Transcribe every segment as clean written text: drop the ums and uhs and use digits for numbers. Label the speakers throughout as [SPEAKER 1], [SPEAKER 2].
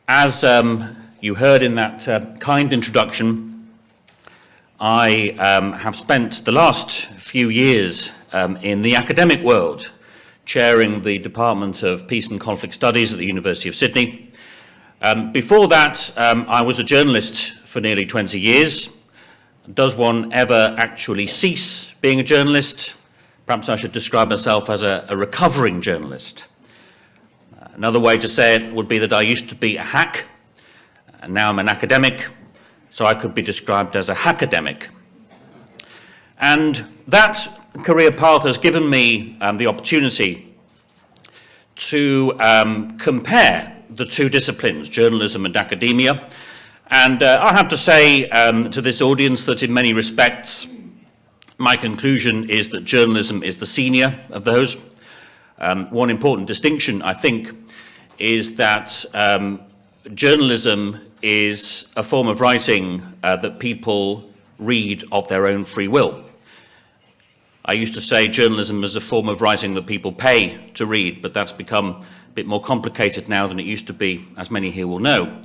[SPEAKER 1] As you heard in that kind introduction, I have spent the last few years in the academic world, chairing the Department of Peace and Conflict Studies at the University of Sydney. Before that, I was a journalist for nearly 20 years. Does one ever actually cease being a journalist? Perhaps I should describe myself as a recovering journalist. Another way to say it would be that I used to be a hack, and now I'm an academic, so I could be described as a hackademic. And that career path has given me the opportunity to compare the two disciplines, journalism and academia. And I have to say to this audience that in many respects, my conclusion is that journalism is the senior of those. One important distinction, I think, is that journalism is a form of writing that people read of their own free will. I used to say journalism is a form of writing that people pay to read, but that's become a bit more complicated now than it used to be, as many here will know.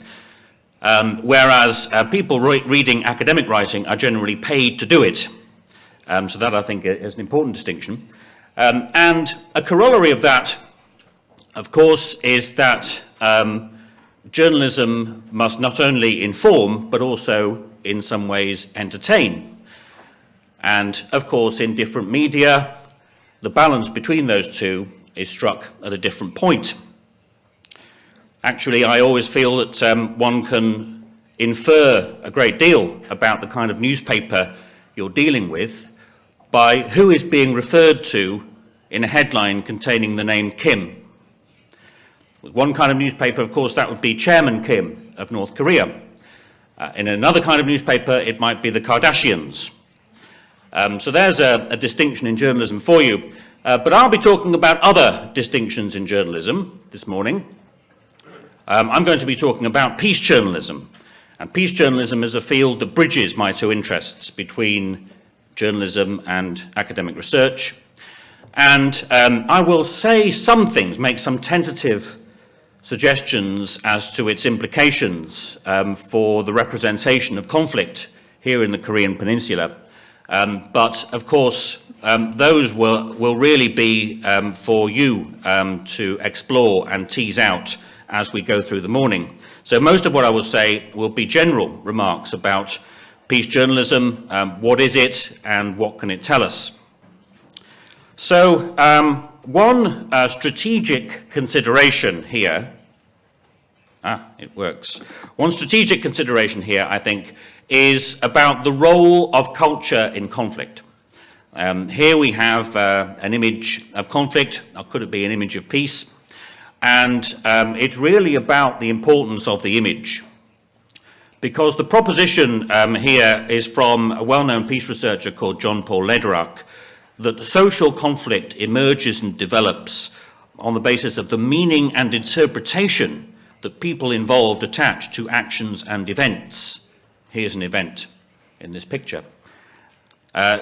[SPEAKER 1] Whereas people reading academic writing are generally paid to do it. So that, I think, is an important distinction. And a corollary of that, of course, is that journalism must not only inform, but also, in some ways, entertain. And, of course, in different media, the balance between those two is struck at a different point. Actually, I always feel that one can infer a great deal about the kind of newspaper you're dealing with by who is being referred to in a headline containing the name Kim. With one kind of newspaper, of course, that would be Chairman Kim of North Korea. In another kind of newspaper, it might be the Kardashians. So there's a distinction in journalism for you. But I'll be talking about other distinctions in journalism this morning. I'm going to be talking about peace journalism. And peace journalism is a field that bridges my two interests between journalism and academic research. And I will say some things, make some tentative suggestions as to its implications for the representation of conflict here in the Korean Peninsula. But, of course, those will really be for you to explore and tease out as we go through the morning. So most of what I will say will be general remarks about peace journalism, what is it, and what can it tell us. So one strategic consideration here, it works. One strategic consideration here, I think, is about the role of culture in conflict. Here we have an image of conflict, or could it be an image of peace? And it's really about the importance of the image. Because the proposition here is from a well-known peace researcher called John Paul Lederach, that social conflict emerges and develops on the basis of the meaning and interpretation that people involved attach to actions and events. Here's an event in this picture.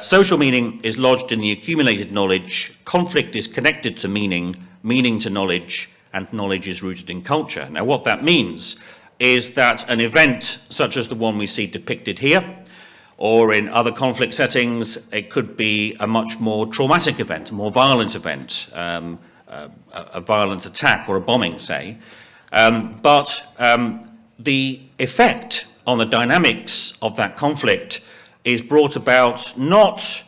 [SPEAKER 1] Social meaning is lodged in the accumulated knowledge, conflict is connected to meaning, meaning to knowledge, and knowledge is rooted in culture. Now, what that means is that an event such as the one we see depicted here, or in other conflict settings, it could be a much more traumatic event, a more violent event, a violent attack or a bombing, say. But the effect on the dynamics of that conflict is brought about not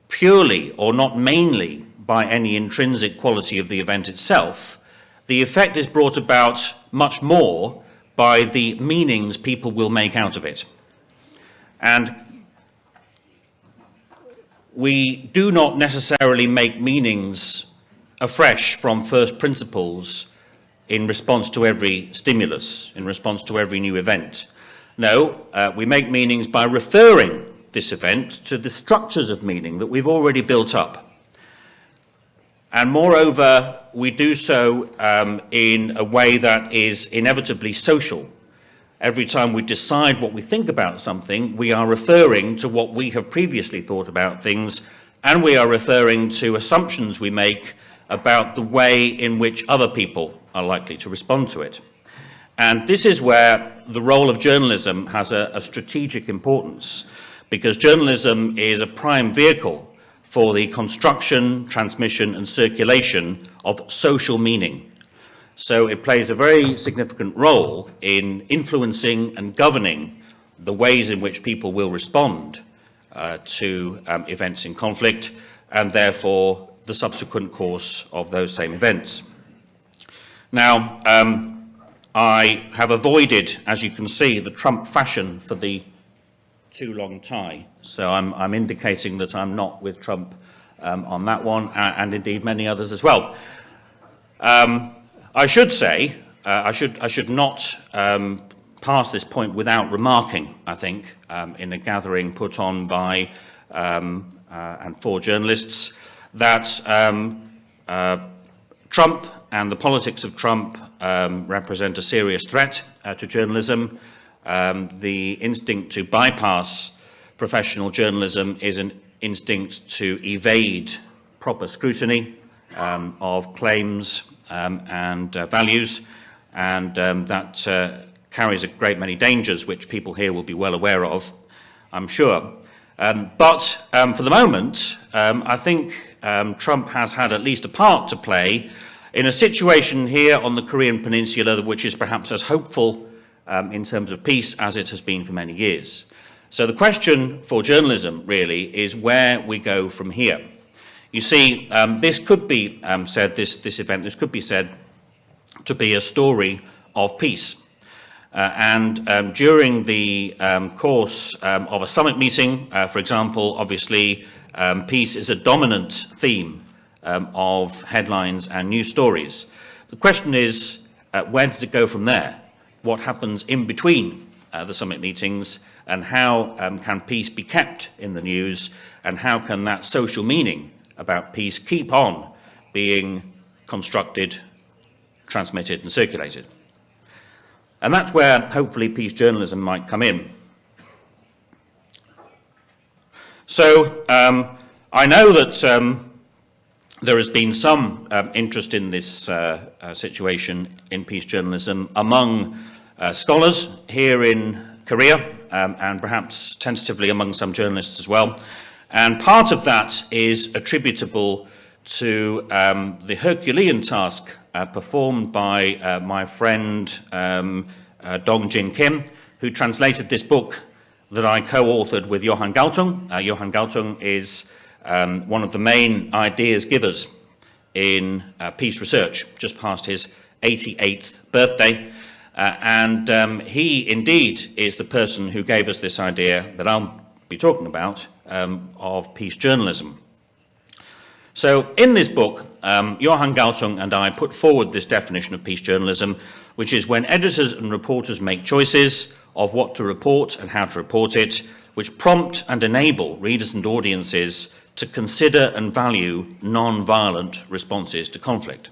[SPEAKER 1] purely or not mainly by any intrinsic quality of the event itself. The effect is brought about much more by the meanings people will make out of it. And we do not necessarily make meanings afresh from first principles in response to every stimulus, in response to every new event. No, we make meanings by referring this event to the structures of meaning that we've already built up. And moreover, we do so in a way that is inevitably social. Every time we decide what we think about something, we are referring to what we have previously thought about things, and we are referring to assumptions we make about the way in which other people are likely to respond to it. And this is where the role of journalism has a strategic importance, because journalism is a prime vehicle for the construction, transmission, and circulation of social meaning. So it plays a very significant role in influencing and governing the ways in which people will respond to events in conflict, and therefore the subsequent course of those same events. Now, I have avoided, as you can see, the Trump fashion for the too long tie. So I'm indicating that I'm not with Trump on that one, and indeed many others as well. I should say, I should not pass this point without remarking, I think, in a gathering put on by and for journalists, that Trump and the politics of Trump represent a serious threat to journalism. The instinct to bypass professional journalism is an instinct to evade proper scrutiny of claims and values, and that carries a great many dangers which people here will be well aware of, I'm sure. But for the moment, I think Trump has had at least a part to play in a situation here on the Korean Peninsula which is perhaps as hopeful in terms of peace as it has been for many years. So the question for journalism really is where we go from here. You see, this could be said, this event, this could be said to be a story of peace. And during the course of a summit meeting, for example, obviously peace is a dominant theme of headlines and news stories. The question is, where does it go from there? What happens in between the summit meetings, and how can peace be kept in the news, and how can that social meaning about peace keep on being constructed, transmitted, and circulated? And that's where, hopefully, peace journalism might come in. So, I know that there has been some interest in this situation in peace journalism among scholars here in Korea, and perhaps tentatively among some journalists as well. And part of that is attributable to the Herculean task performed by my friend Dong Jin Kim, who translated this book that I co-authored with Johan Galtung. Johan Galtung is one of the main ideas givers in peace research, just past his 88th birthday. And he indeed is the person who gave us this idea that I'll be talking about of peace journalism. So in this book, Johan Galtung and I put forward this definition of peace journalism, which is when editors and reporters make choices of what to report and how to report it, which prompt and enable readers and audiences to consider and value non-violent responses to conflict.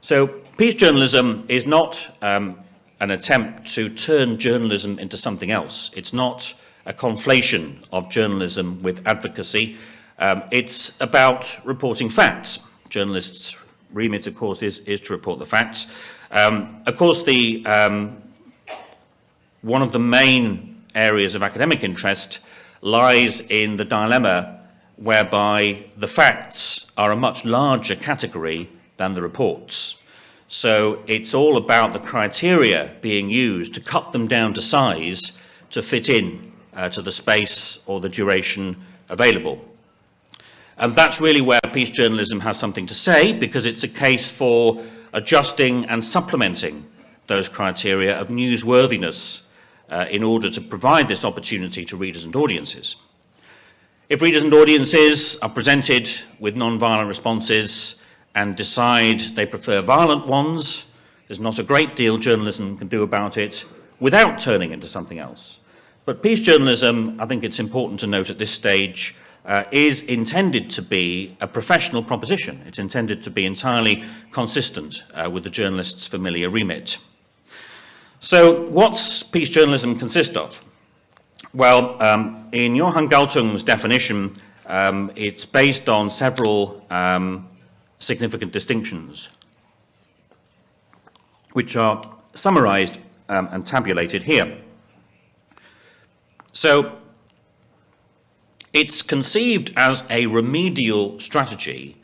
[SPEAKER 1] So peace journalism is not an attempt to turn journalism into something else. It's not a conflation of journalism with advocacy. It's about reporting facts. Journalists' remit, of course, is to report the facts. Of course, one of the main areas of academic interest lies in the dilemma whereby the facts are a much larger category than the reports. So it's all about the criteria being used to cut them down to size to fit in to the space or the duration available. And that's really where peace journalism has something to say, because it's a case for adjusting and supplementing those criteria of newsworthiness in order to provide this opportunity to readers and audiences. If readers and audiences are presented with non-violent responses and decide they prefer violent ones, there's not a great deal journalism can do about it without turning into something else. But peace journalism, I think it's important to note at this stage, is intended to be a professional proposition. It's intended to be entirely consistent with the journalist's familiar remit. So what's peace journalism consist of? Well, in Johan Galtung's definition, it's based on several significant distinctions, which are summarized and tabulated here. So it's conceived as a remedial strategy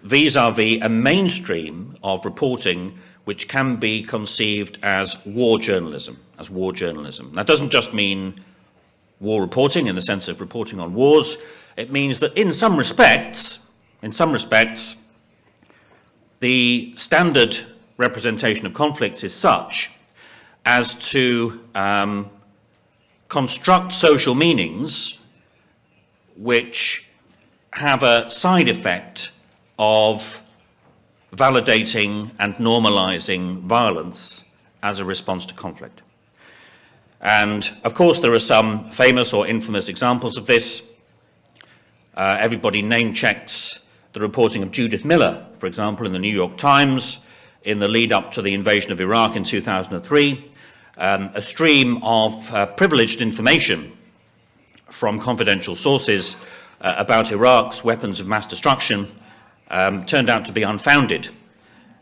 [SPEAKER 1] vis-à-vis a mainstream of reporting which can be conceived as war journalism, That doesn't just mean war reporting in the sense of reporting on wars. It means that in some respects, the standard representation of conflicts is such as to construct social meanings which have a side effect of validating and normalizing violence as a response to conflict. And of course there are some famous or infamous examples of this. Everybody name checks the reporting of Judith Miller, for example, in the New York Times in the lead up to the invasion of Iraq in 2003, a stream of privileged information from confidential sources about Iraq's weapons of mass destruction turned out to be unfounded.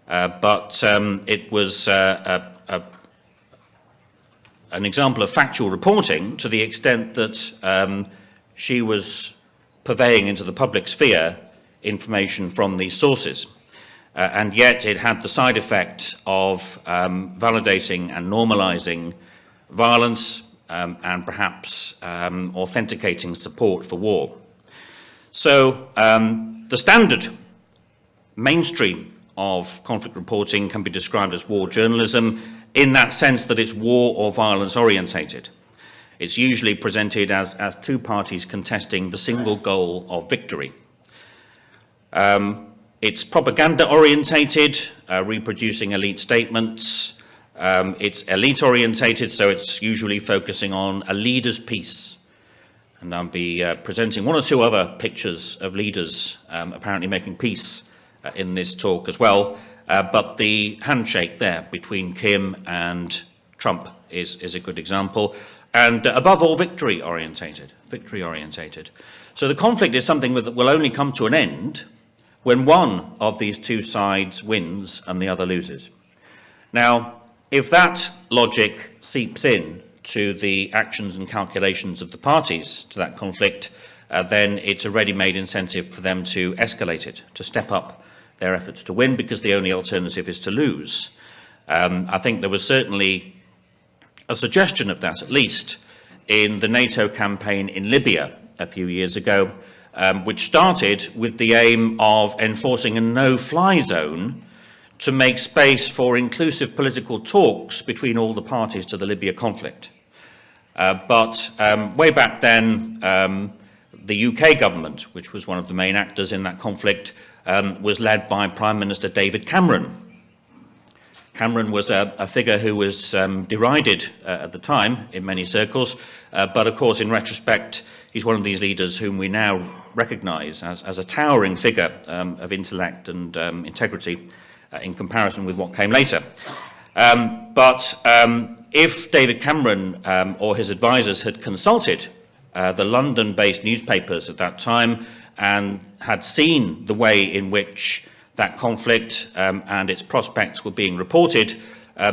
[SPEAKER 1] But it was an example of factual reporting to the extent that she was purveying into the public sphere information from these sources. And yet it had the side effect of validating and normalizing violence and perhaps authenticating support for war. So the standard mainstream of conflict reporting can be described as war journalism in that sense that it's war or violence orientated. It's usually presented as two parties contesting the single goal of victory. It's propaganda orientated, reproducing elite statements. It's elite orientated, so it's usually focusing on a leader's piece. And I'll be presenting one or two other pictures of leaders apparently making peace in this talk as well. But the handshake there between Kim and Trump is a good example. And above all, victory orientated. So the conflict is something that will only come to an end when one of these two sides wins and the other loses. Now, if that logic seeps in to the actions and calculations of the parties to that conflict, then it's a ready-made incentive for them to escalate it, to step up their efforts to win, because the only alternative is to lose. I think there was certainly a suggestion of that, at least, in the NATO campaign in Libya a few years ago, which started with the aim of enforcing a no-fly zone to make space for inclusive political talks between all the parties to the Libya conflict. But way back then, the UK government, which was one of the main actors in that conflict, was led by Prime Minister David Cameron. Cameron was a figure who was derided at the time in many circles, but of course in retrospect he's one of these leaders whom we now recognise as a towering figure of intellect and integrity in comparison with what came later. But if David Cameron or his advisers had consulted the London-based newspapers at that time and had seen the way in which that conflict and its prospects were being reported,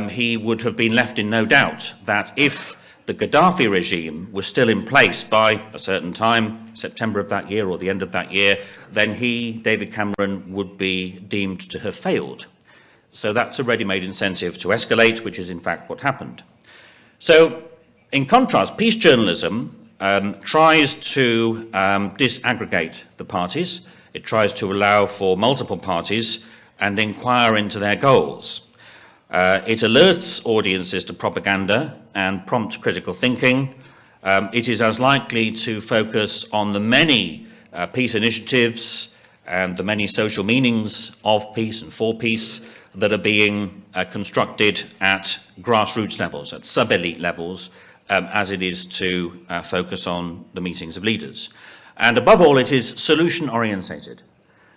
[SPEAKER 1] he would have been left in no doubt that if the Gaddafi regime was still in place by a certain time, September of that year or the end of that year, then he, David Cameron, would be deemed to have failed. So that's a ready-made incentive to escalate, which is in fact what happened. So in contrast, peace journalism tries to disaggregate the parties. It tries to allow for multiple parties and inquire into their goals. It alerts audiences to propaganda and prompts critical thinking. It is as likely to focus on the many peace initiatives and the many social meanings of peace and for peace that are being constructed at grassroots levels, at sub-elite levels, as it is to focus on the meetings of leaders. And above all, it is solution-orientated.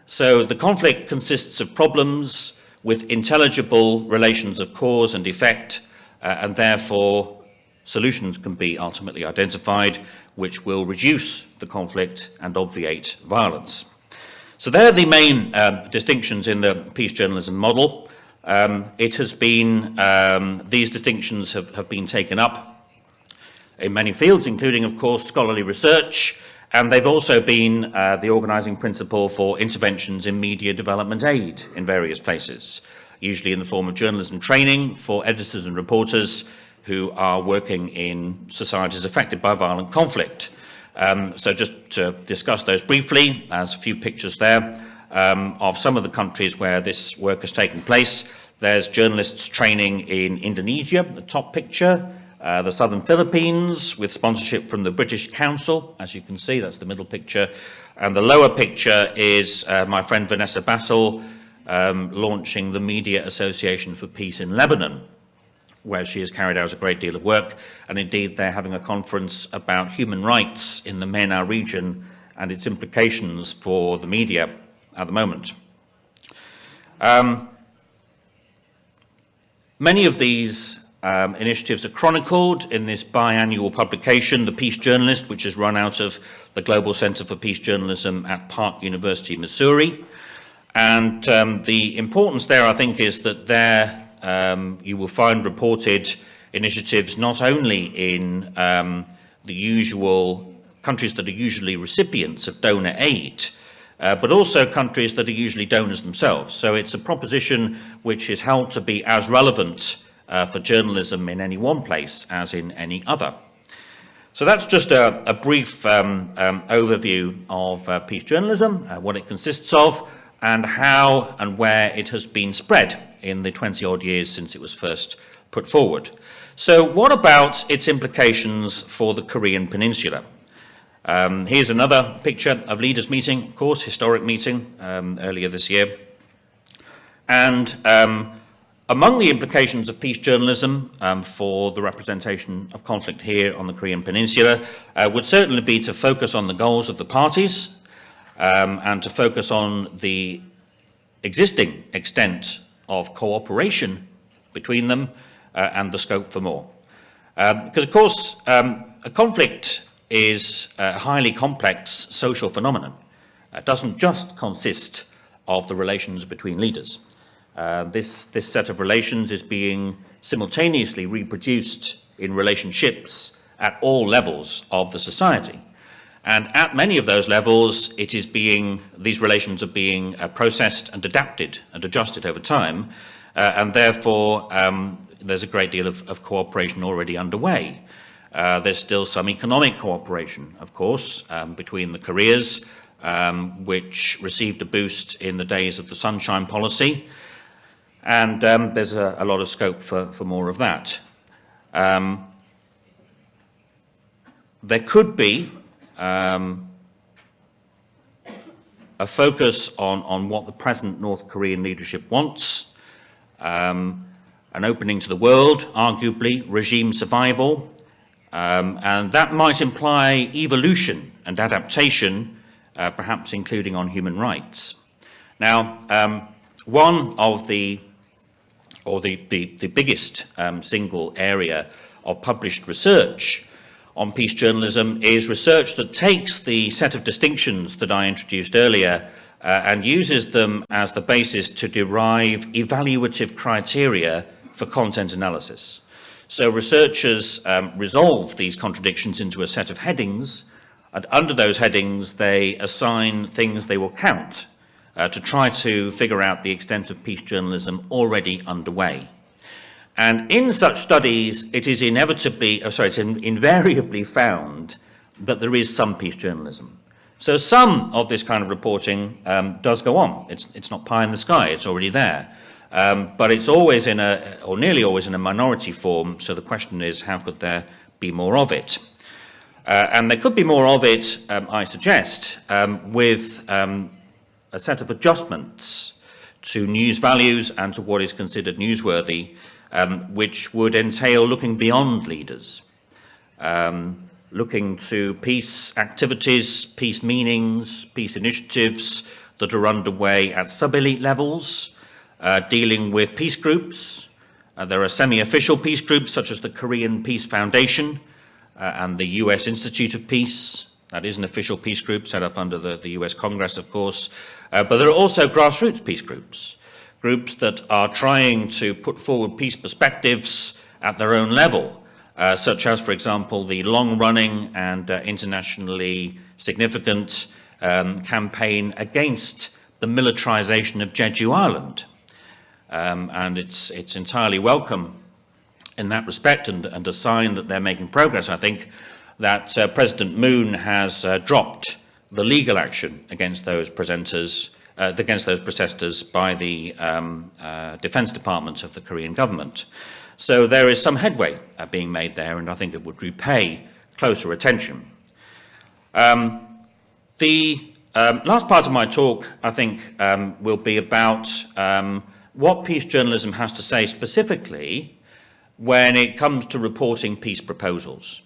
[SPEAKER 1] So the conflict consists of problems with intelligible relations of cause and effect, and therefore solutions can be ultimately identified which will reduce the conflict and obviate violence. So there are the main distinctions in the peace journalism model. It has been, these distinctions have been taken up in many fields, including, of course, scholarly research, and they've also been the organising principle for interventions in media development aid in various places, usually in the form of journalism training for editors and reporters who are working in societies affected by violent conflict. So just to discuss those briefly, there's a few pictures there of some of the countries where this work has taken place. There's journalists training in Indonesia, the top picture, the southern Philippines with sponsorship from the British Council, as you can see, that's the middle picture. And the lower picture is my friend Vanessa Bassel launching the Media Association for Peace in Lebanon, where she has carried out a great deal of work. And indeed, they're having a conference about human rights in the MENA region and its implications for the media at the moment. Many of these initiatives are chronicled in this biannual publication, The Peace Journalist, which is run out of the Global Center for Peace Journalism at Park University, Missouri. And the importance there, I think, is that there you will find reported initiatives not only in the usual countries that are usually recipients of donor aid, but also countries that are usually donors themselves. So it's a proposition which is held to be as relevant for journalism in any one place as in any other. So that's just a brief overview of peace journalism, what it consists of, and how and where it has been spread in the 20-odd years since it was first put forward. So what about its implications for the Korean Peninsula? Here's another picture of leaders meeting, of course, historic meeting earlier this year. And among the implications of peace journalism for the representation of conflict here on the Korean Peninsula would certainly be to focus on the goals of the parties and to focus on the existing extent of cooperation between them and the scope for more. Because, of course, a conflict is a highly complex social phenomenon. It doesn't just consist of the relations between leaders. This set of relations is being simultaneously reproduced in relationships at all levels of the society. And at many of those levels, these relations are being processed and adapted and adjusted over time, and therefore there's a great deal of cooperation already underway. There's still some economic cooperation, of course, between the Koreas, which received a boost in the days of the Sunshine Policy, and there's a lot of scope for more of that. There could be a focus on what the present North Korean leadership wants, an opening to the world, arguably, regime survival, and that might imply evolution and adaptation, perhaps including on human rights. Now, one of the biggest single area of published research on peace journalism is research that takes the set of distinctions that I introduced earlier and uses them as the basis to derive evaluative criteria for content analysis. So researchers resolve these contradictions into a set of headings, and under those headings they assign things they will count to try to figure out the extent of peace journalism already underway. And in such studies, it is invariably found that there is some peace journalism. So some of this kind of reporting does go on. It's not pie in the sky, it's already there. But it's always or nearly always in a minority form, so the question is, how could there be more of it? And there could be more of it, I suggest, with a set of adjustments to news values and to what is considered newsworthy, which would entail looking beyond leaders, looking to peace activities, peace meanings, peace initiatives that are underway at sub-elite levels, dealing with peace groups. There are semi-official peace groups such as the Korean Peace Foundation and the US Institute of Peace. That is an official peace group set up under the US Congress, of course. But there are also grassroots peace groups. groups that are trying to put forward peace perspectives at their own level, such as, for example, the long-running and internationally significant campaign against the militarization of Jeju Island. And it's entirely welcome in that respect, and a sign that they're making progress, I think, that President Moon has dropped the legal action against those protesters by the Defense Department of the Korean government. So there is some headway being made there, and I think it would repay closer attention. The last part of my talk, I think, will be about what peace journalism has to say specifically when it comes to reporting peace proposals.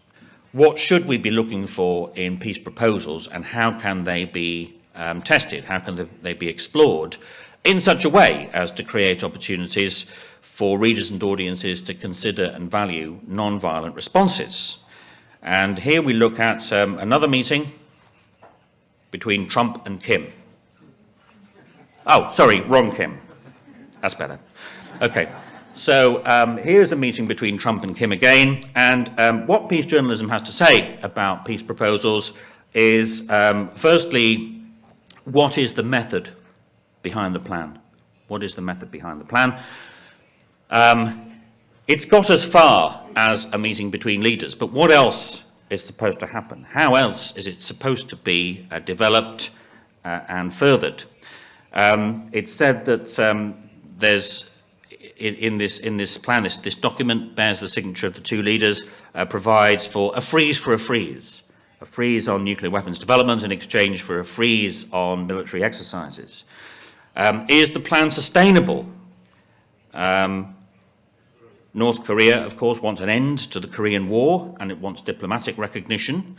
[SPEAKER 1] What should we be looking for in peace proposals, and how can they be tested? How can they be explored in such a way as to create opportunities for readers and audiences to consider and value non-violent responses? And here we look at another meeting between Trump and Kim. Oh, sorry, wrong Kim. That's better. Okay. So here's a meeting between Trump and Kim again, and what peace journalism has to say about peace proposals is, firstly, what is the method behind the plan? What is the method behind the plan? It's got as far as a meeting between leaders, but what else is supposed to happen? How else is it supposed to be developed and furthered? It's said that there's in this plan, this document bears the signature of the two leaders, provides for a freeze on nuclear weapons development in exchange for a freeze on military exercises. Is the plan sustainable? North Korea, of course, wants an end to the Korean War, and it wants diplomatic recognition.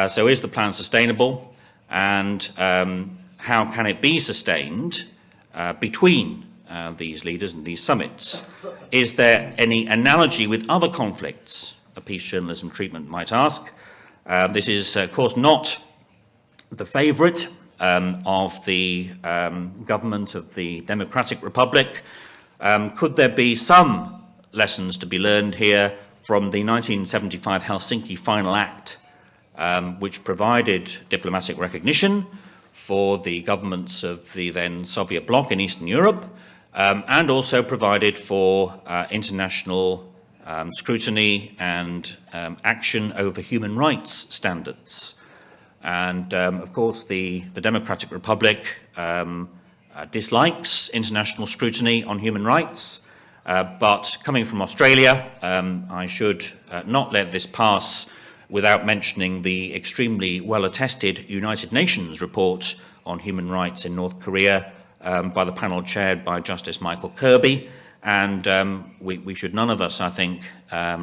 [SPEAKER 1] So is the plan sustainable? And how can it be sustained between these leaders and these summits? Is there any analogy with other conflicts, a peace journalism treatment might ask? This is, of course, not the favourite of the government of the Democratic Republic. Could there be some lessons to be learned here from the 1975 Helsinki Final Act, which provided diplomatic recognition for the governments of the then Soviet bloc in Eastern Europe, and also provided for international scrutiny and action over human rights standards. And of course, the Democratic Republic dislikes international scrutiny on human rights, but coming from Australia, I should not let this pass without mentioning the extremely well-attested United Nations report on human rights in North Korea by the panel chaired by Justice Michael Kirby, and we should none of us, I think,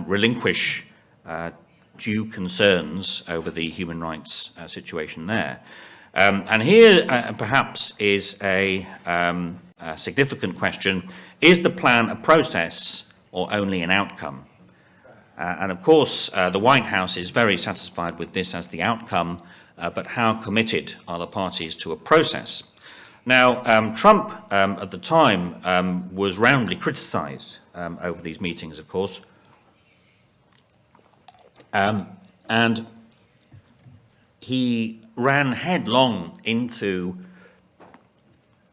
[SPEAKER 1] relinquish due concerns over the human rights situation there. And here perhaps is a significant question: is the plan a process or only an outcome? And of course, the White House is very satisfied with this as the outcome, but how committed are the parties to a process? Now, Trump at the time was roundly criticized over these meetings, of course. And he ran headlong into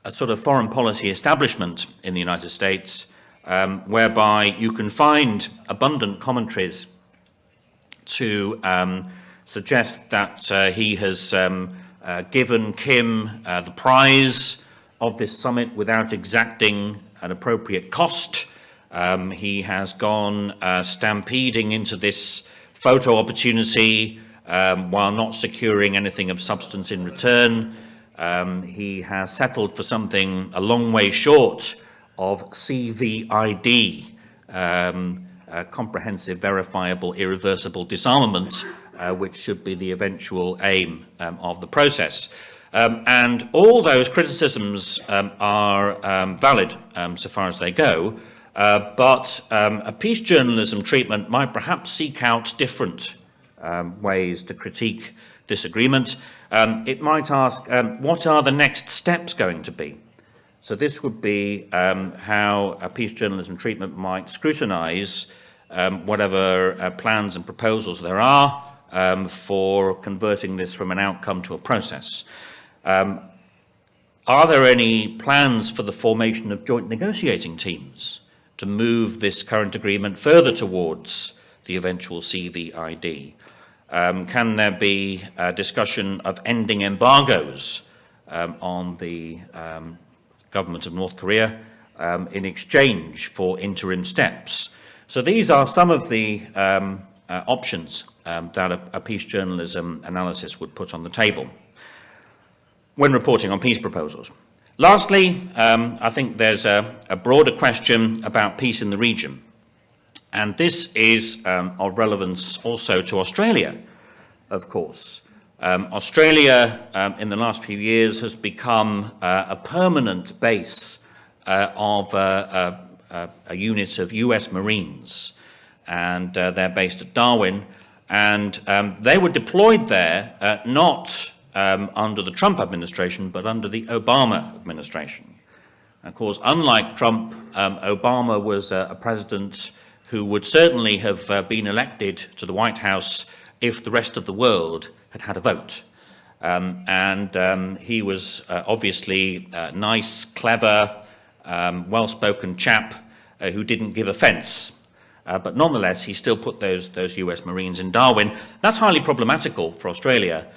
[SPEAKER 1] a sort of foreign policy establishment in the United States, whereby you can find abundant commentaries to suggest that he has given Kim the prize of this summit without exacting an appropriate cost. He has gone stampeding into this photo opportunity while not securing anything of substance in return. He has settled for something a long way short of CVID, comprehensive, verifiable, irreversible disarmament, which should be the eventual aim of the process. And all those criticisms are valid so far as they go, but a peace journalism treatment might perhaps seek out different ways to critique this agreement. It might ask, what are the next steps going to be? So this would be how a peace journalism treatment might scrutinise whatever plans and proposals there are for converting this from an outcome to a process. Are there any plans for the formation of joint negotiating teams to move this current agreement further towards the eventual CVID? Can there be a discussion of ending embargoes on the government of North Korea in exchange for interim steps? So these are some of the options that a peace journalism analysis would put on the table when reporting on peace proposals. Lastly, I think there's a broader question about peace in the region. And this is of relevance also to Australia, of course. Australia, in the last few years, has become a permanent base of a unit of US Marines, and they're based at Darwin. And they were deployed there not under the Trump administration, but under the Obama administration. Of course, unlike Trump, Obama was a president who would certainly have been elected to the White House if the rest of the world had had a vote. He was obviously a nice, clever, well-spoken chap who didn't give offence. But nonetheless, he still put those US Marines in Darwin. That's highly problematical for Australia,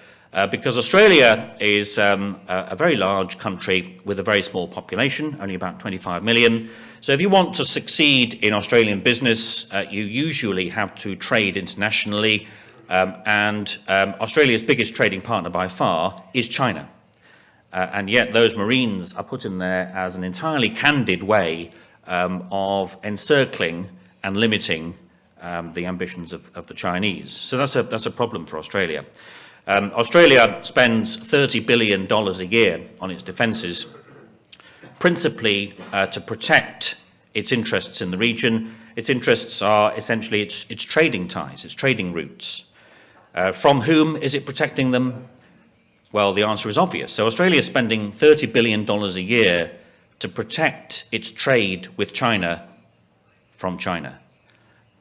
[SPEAKER 1] because Australia is a very large country with a very small population, only about 25 million. So if you want to succeed in Australian business, you usually have to trade internationally, and Australia's biggest trading partner by far is China. And yet those Marines are put in there as an entirely candid way of encircling and limiting the ambitions of the Chinese. So that's a problem for Australia. Australia spends $30 billion a year on its defences, principally to protect its interests in the region. Its interests are essentially its trading ties, its trading routes. From whom is it protecting them? Well, the answer is obvious. So Australia is spending $30 billion a year to protect its trade with China from China,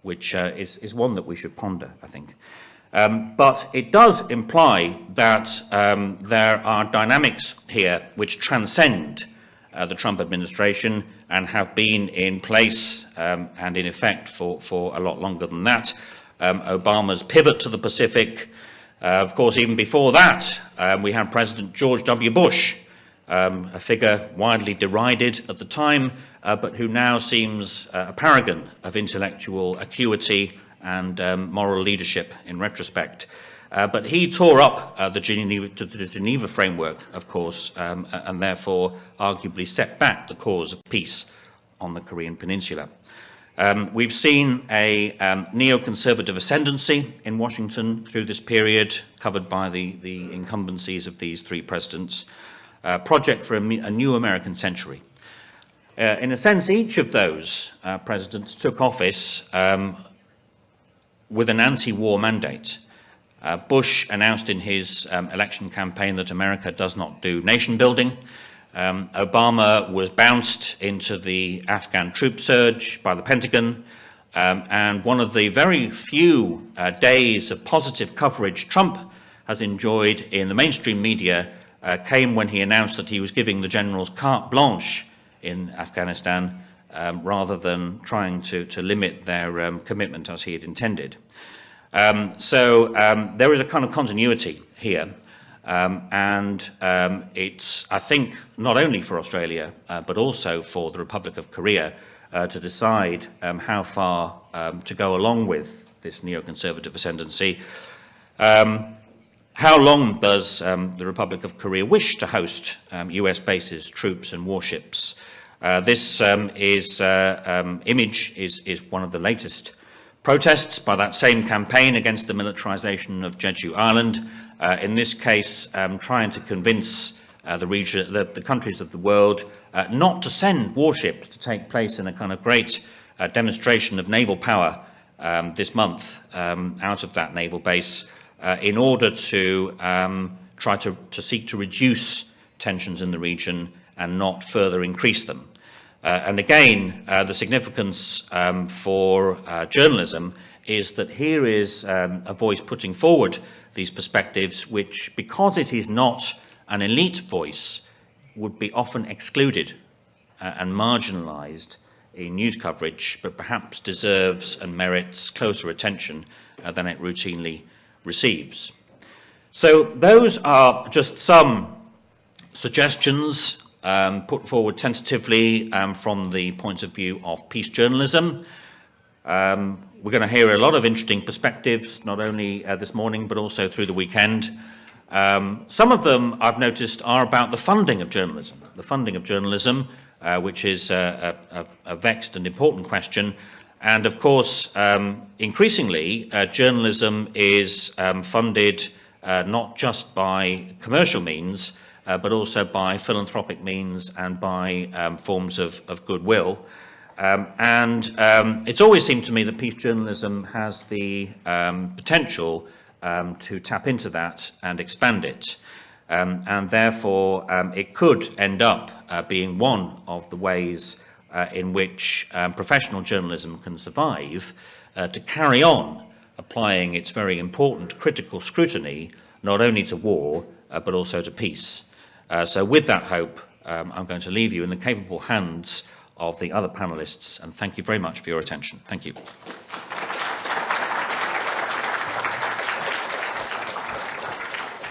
[SPEAKER 1] which is one that we should ponder, I think. But it does imply that there are dynamics here which transcend the Trump administration and have been in place and in effect for a lot longer than that. Obama's pivot to the Pacific. Of course, even before that, we had President George W. Bush, a figure widely derided at the time, but who now seems a paragon of intellectual acuity and moral leadership in retrospect. But he tore up the Geneva framework, of course, and therefore arguably set back the cause of peace on the Korean Peninsula. We've seen a neoconservative ascendancy in Washington through this period, covered by the incumbencies of these three presidents. Project for a new American century. In a sense, each of those presidents took office with an anti-war mandate. Bush announced in his election campaign that America does not do nation building. Obama was bounced into the Afghan troop surge by the Pentagon. And one of the very few days of positive coverage Trump has enjoyed in the mainstream media came when he announced that he was giving the generals carte blanche in Afghanistan rather than trying to limit their commitment as he had intended. So there is a kind of continuity here. It's, I think, not only for Australia, but also for the Republic of Korea to decide how far to go along with this neoconservative ascendancy. How long does the Republic of Korea wish to host US bases, troops and warships? This image is one of the latest protests by that same campaign against the militarization of Jeju Island. In this case, trying to convince the countries of the world not to send warships to take place in a kind of great demonstration of naval power this month out of that naval base in order to try to seek to reduce tensions in the region and not further increase them. And again, the significance for journalism is that here is a voice putting forward these perspectives which, because it is not an elite voice, would be often excluded and marginalised in news coverage, but perhaps deserves and merits closer attention than it routinely receives. So those are just some suggestions put forward tentatively from the points of view of peace journalism. We're going to hear a lot of interesting perspectives, not only this morning, but also through the weekend. Some of them, I've noticed, are about the funding of journalism. The funding of journalism, which is a vexed and important question. And of course, increasingly, journalism is funded not just by commercial means, but also by philanthropic means and by forms of goodwill. It's always seemed to me that peace journalism has the potential to tap into that and expand it. And therefore, it could end up being one of the ways in which professional journalism can survive to carry on applying its very important critical scrutiny, not only to war, but also to peace. So with that hope, I'm going to leave you in the capable hands of the other panellists, and thank you very much for your attention. Thank you.